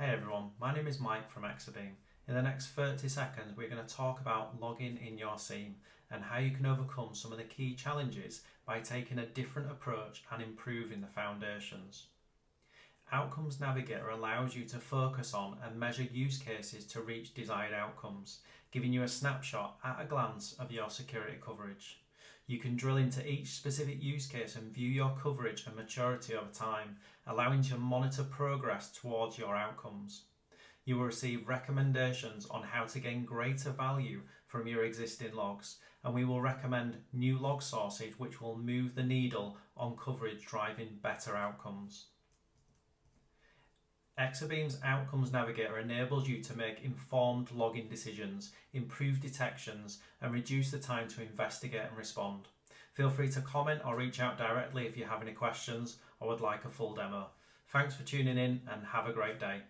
Hey everyone, my name is Mike from Exabeam. In the next 30 seconds we're going to talk about logging in your SIEM and how you can overcome some of the key challenges by taking a different approach and improving the foundations. Outcomes Navigator allows you to focus on and measure use cases to reach desired outcomes, giving you a snapshot at a glance of your security coverage. You can drill into each specific use case and view your coverage and maturity over time, allowing you to monitor progress towards your outcomes. You will receive recommendations on how to gain greater value from your existing logs, and we will recommend new log sources which will move the needle on coverage, driving better outcomes. Exabeam's Outcomes Navigator enables you to make informed logging decisions, improve detections, and reduce the time to investigate and respond. Feel free to comment or reach out directly if you have any questions or would like a full demo. Thanks for tuning in and have a great day.